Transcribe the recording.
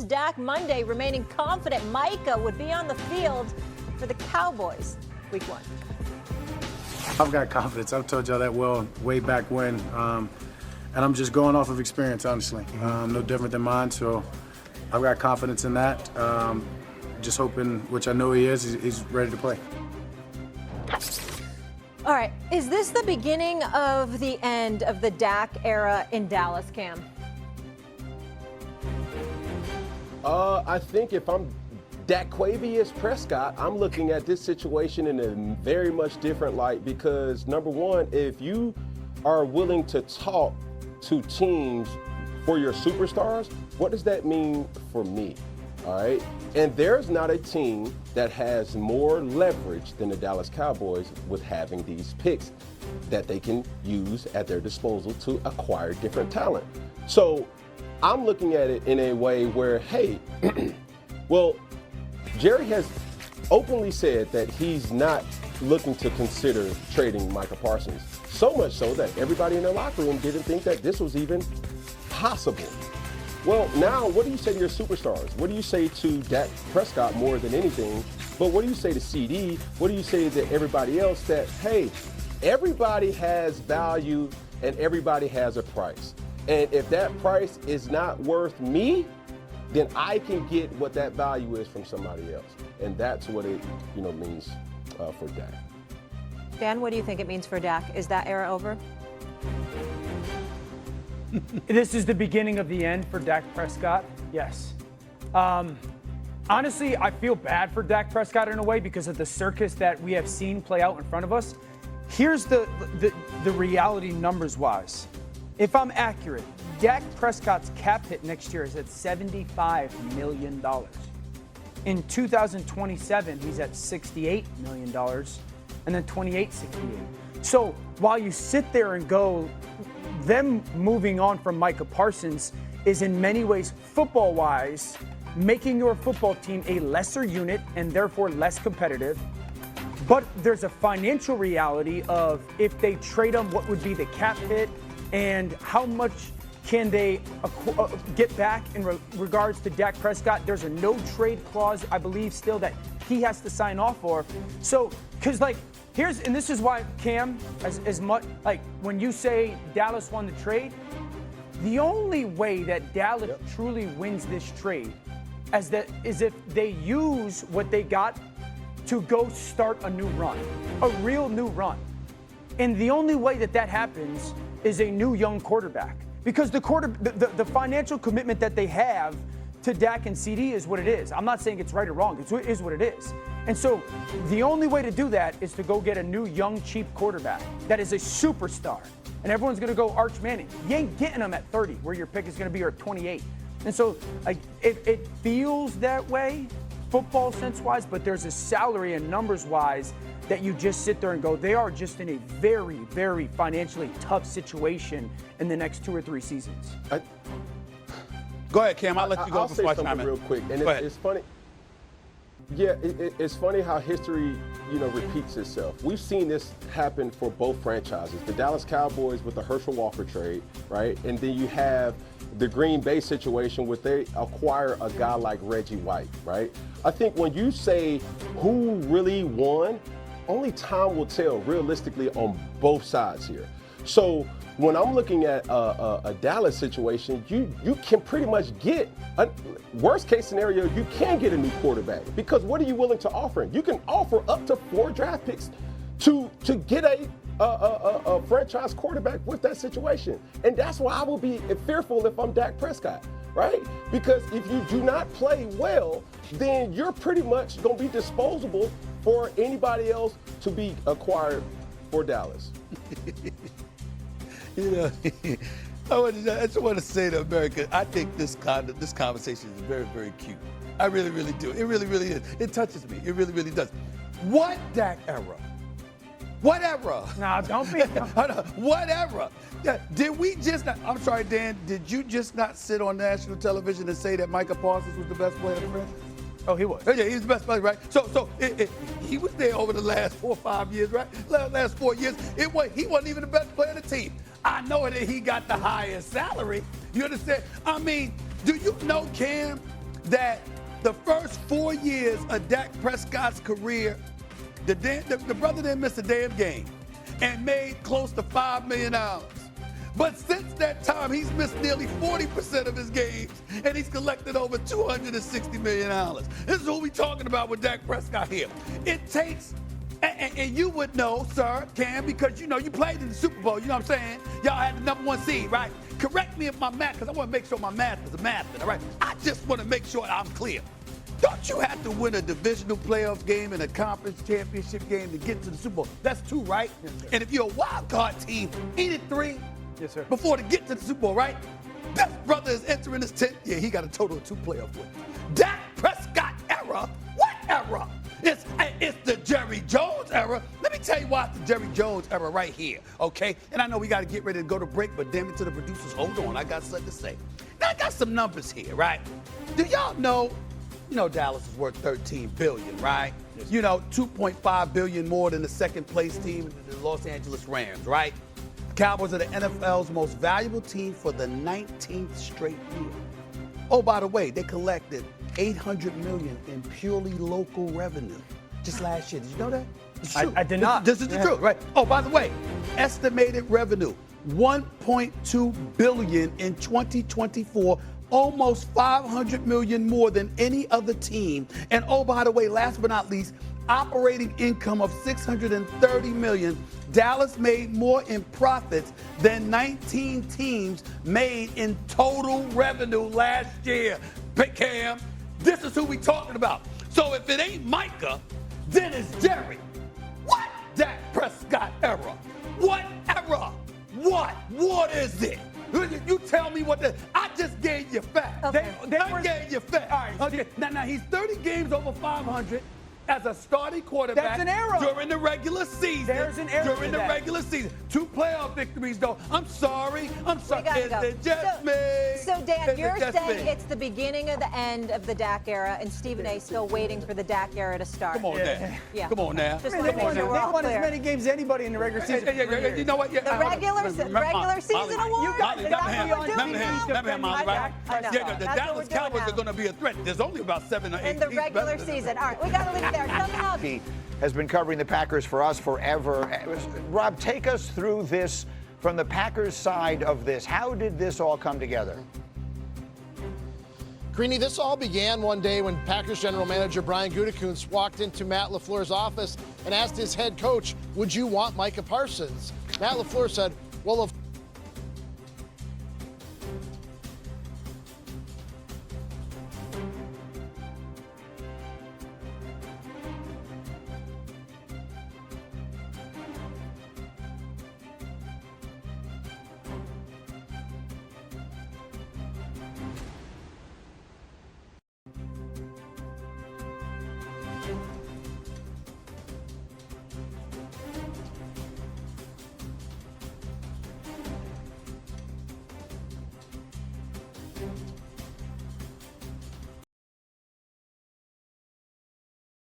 against Dak Monday, remaining confident Micah would be on the field for the Cowboys Week 1. I've got confidence. I've told y'all that way back when. And I'm just going off of experience, honestly. No different than mine, so I've got confidence in that. Just hoping, which I know he is, he's ready to play. All right, is this the beginning of the end of the Dak era in Dallas, Cam? I think if I'm Dakquavius Prescott, I'm looking at this situation in a very much different light because, number one, if you are willing to talk to teams for your superstars, what does that mean for me? All right. And there's not a team that has more leverage than the Dallas Cowboys with having these picks that they can use at their disposal to acquire different talent. So I'm looking at it in a way where, hey, well, Jerry has openly said that he's not looking to consider trading Micah Parsons. So much so that everybody in the locker room didn't think that this was even possible. Well, now, what do you say to your superstars? What do you say to Dak Prescott more than anything? But what do you say to CD? What do you say to everybody else that, hey, everybody has value and everybody has a price. And if that price is not worth me, then I can get what that value is from somebody else. And that's what it, means for Dak. Dan, what do you think it means for Dak? Is that era over? This is the beginning of the end for Dak Prescott. Yes. Honestly, I feel bad for Dak Prescott in a way because of the circus that we have seen play out in front of us. Here's the reality numbers-wise. If I'm accurate, Dak Prescott's cap hit next year is at $75 million. In 2027, he's at $68 million, and then 68. So while you sit there and go, them moving on from Micah Parsons is in many ways, football-wise, making your football team a lesser unit and therefore less competitive. But there's a financial reality of if they trade him, what would be the cap hit and how much can they get back in regards to Dak Prescott? There's a no-trade clause, I believe, still that he has to sign off for. So, because, and this is why, Cam, as much, when you say Dallas won the trade, the only way that Dallas truly wins this trade is if they use what they got to go start a new run, a real new run. And the only way that happens is a new young quarterback. Because the financial commitment that they have to Dak and CD is what it is. I'm not saying it's right or wrong. It is what it is. And so the only way to do that is to go get a new, young, cheap quarterback that is a superstar. And everyone's going to go Arch Manning. You ain't getting him at 30, where your pick is going to be, or at 28. And so it feels that way, football sense-wise, but there's a salary and numbers-wise that you just sit there and go, they are just in a very, very financially tough situation in the next 2 or 3 seasons. Go ahead, Cam. I'll let you go I'll say before I something chime in. real quick. And it's funny. Yeah, it's funny how history, repeats itself. We've seen this happen for both franchises. The Dallas Cowboys with the Herschel Walker trade, right? And then you have the Green Bay situation where they acquire a guy like Reggie White, right? I think when you say who really won, only time will tell realistically on both sides here. So when I'm looking at a Dallas situation, you can pretty much get a worst case scenario. You can get a new quarterback because what are you willing to offer? You can offer up to 4 draft picks to get a franchise quarterback with that situation, and that's why I will be fearful if I'm Dak Prescott, right? Because if you do not play well, then you're pretty much going to be disposable for anybody else to be acquired for Dallas. I just want to say to America, I think this conversation is very, very cute. I really, really do. It really, really is. It touches me. It really, really does. What Dak era? What era? Nah, don't be. What era? Yeah, did we just not, I'm sorry, Dan, did you just not sit on national television and say that Micah Parsons was the best player in the franchise? Oh, he was. Oh, yeah, he was the best player, right? So he was there over the last 4 or 5 years, right? Last 4 years. He wasn't even the best player on the team. I know that he got the highest salary. You understand? I mean, do you know, Cam, that the first 4 years of Dak Prescott's career, the brother didn't miss a damn game and made close to $5 million. But since that time, he's missed nearly 40% of his games, and he's collected over $260 million. This is what we're talking about with Dak Prescott here. It takes, and you would know, sir, Cam, because you know you played in the Super Bowl, you know what I'm saying? Y'all had the #1 seed, right? Correct me if my math, because I want to make sure my math is a math, all right? I just want to make sure I'm clear. Don't you have to win a divisional playoff game and a conference championship game to get to the Super Bowl? That's 2, right? Yes, and if you're a wild card team, ain't it 3? Yes, sir. Before to get to the Super Bowl, right? This brother is entering his 10th year. He got a total of 2 playoff wins. Dak Prescott era? What era? It's the Jerry Jones era. Let me tell you why it's the Jerry Jones era right here, okay? And I know we got to get ready to go to break, but damn it to the producers, hold on. I got something to say. Now, I got some numbers here, right? Do y'all know, you know Dallas is worth $13 billion, right? Yes. You know, $2.5 billion more than the second place team, the Los Angeles Rams, right? Cowboys are the NFL's most valuable team for the 19th straight year. Oh, by the way, they collected $800 million in purely local revenue just last year. Did you know that? It's true. I did not. This is the truth, right? Oh, by the way, estimated revenue, $1.2 billion in 2024, almost $500 million more than any other team. And oh, by the way, last but not least, operating income of $630 million. Dallas made more in profits than 19 teams made in total revenue last year. Big Cam, this is who we talking about. So if it ain't Micah, then it's Jerry. What? Dak Prescott era. What era? What is it? You tell me what I just gave you facts. Okay. I gave you facts. All right. Okay. Now he's 30 games over 500 as a starting quarterback. That's an error. During the regular season. There's an error During to the that. regular season. 2 playoff victories, though. I'm sorry. We gotta go. Is it just me? So, Dan, Is it you're just saying me? it's the beginning of the end of the Dak era, and Stephen A. still waiting for the Dak era to start. Come on, Dan. Yeah. Come on now. Just I mean, wanna they make won, sure they we're all won as clear. many games as anybody in the regular season. for 3 years. You know what? Yeah, The regular season award? You got it. Is that what we're doing Remember now? him, Molly, right? I know. Yeah, the That's what Dallas we're doing Cowboys now. are going to be a threat. There's only about 7 or 8 In the teams regular better than season. them. All right, we got to leave it there. Coming up. He has been covering the Packers for us forever. Rob, take us through this from the Packers side of this. How did this all come together? Greeny, this all began one day when Packers general manager Brian Gutekunst walked into Matt LaFleur's office and asked his head coach, would you want Micah Parsons? Matt LaFleur said, well, of